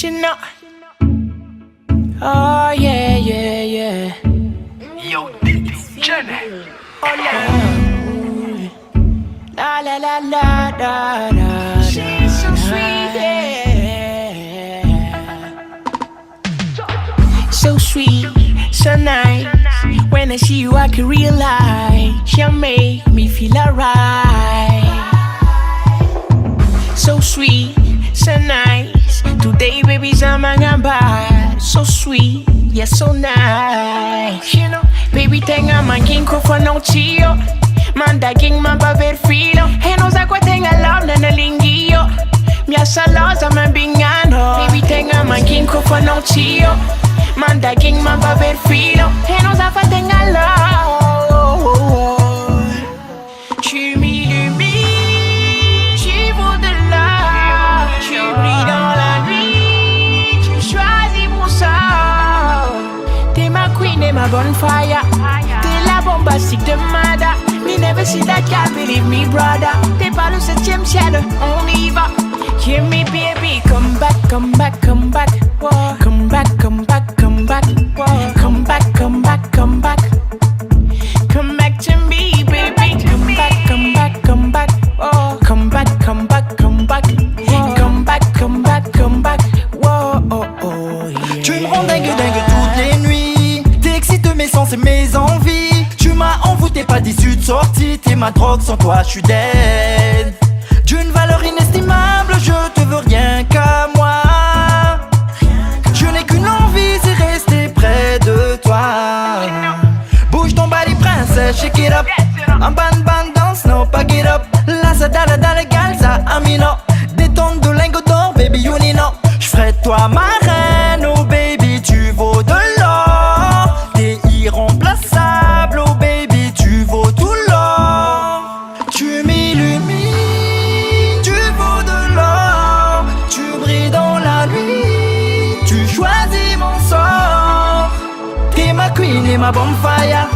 She know. Oh yeah, yeah, yeah. Yo, Diddy, Jenny. Oh yeah. La la la la la la. She's so sweet, yeah. So sweet, so nice. When I see you, I can realize she'll make me feel alright. So sweet, so nice. Today, baby's I'm bad. So sweet, yeah, so nice. You know, baby, tenga man king ko for no chio. Manda king man pa ver filo. Hey, no sa kwa tenga love na nalingio. Mia salosa man bingano. Baby, tenga man king ko for no chio. Manda king man pa ver filo. Hey, no sa fa tenga love. Tu m'illumines, tu vaux de l'or. Tu brilles dans la nuit, tu choisis mon sort. T'es ma queen et ma bonfire. T'es la bombastique de Mada. Me never see that girl, believe me brother. T'es pas le 7e ciel, on y va. Give me baby, come back, come back, come back. Whoa. Come back, come back, come back. Whoa. Come back, come back, come back. Come back to me, baby. Come back, come back, come back. Oh, come back, come back, come back. Whoa. Come back, come back, come back. Whoa, oh, oh, yeah. Tu me rends dingue, dingue toutes les nuits. T'excites mes sens et mes envies. Tu m'as envoûté, pas d'issue de sortie. T'es ma drogue, sans toi je suis dead. D'une valeur inestimable, je te veux rien qu'à moi. Je n'ai qu'une envie, c'est rester près de toi. Bouge ton body princesse, shake it up. En ban danse, no pack it up. La sadala dale galza, amino. Détonne de lingots d'or, baby you need know. J'ferai de toi ma reine, oh baby tu vaux de l'or. T'es irremplaçable, oh baby tu vaux tout l'or. Tu m'illumines, tu vaux de l'or. Tu brilles dans la nuit, tu choisis mon sort. T'es ma queen et ma bonfire.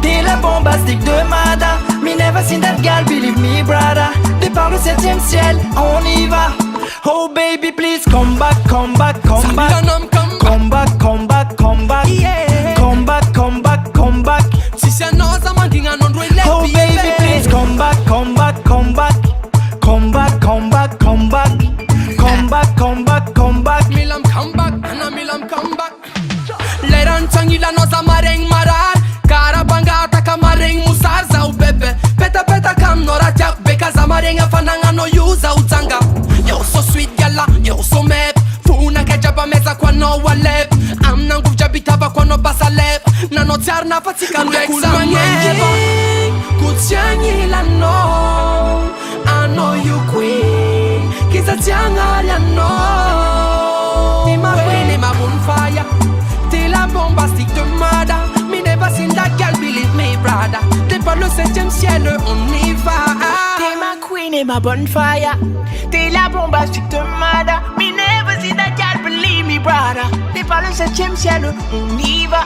T'es la bombastique de Mada. Me never seen that girl, believe me brother. T'es par le 7e ciel, on y va. Oh baby please come back, come back, come back. Come back, come back, come back. Come back, come back, come back. Oh baby please come back, come back, come back. Come back, come back, come back. Come back, come back, come back. Milam come back, Anna Milam come back. Leran tangila noza mareng marar. Karabanga ataka mareng musar zau bebe. Peta peta kam noratia beka za mareng afananga no yuza uzanga. Yo so sweet gala, yo so mep. Funa kajaba meza kwa no walep. Amna nguv jabitaba kwa no basalep. Na no tiar na fatika no examangeva. Kutsianyi la no. I know you queen. Kisa tianga ya no. T'es ma queen et ma bonfire. T'es la bombastique de Mada. Me never seen that girl, believe me brother. T'es pas le 7e ciel, on y va. T'es ma queen et ma bonfire. T'es la bombastique de Mada. Me never see that girl, believe me brother. T'es pas le 7e ciel, on y va.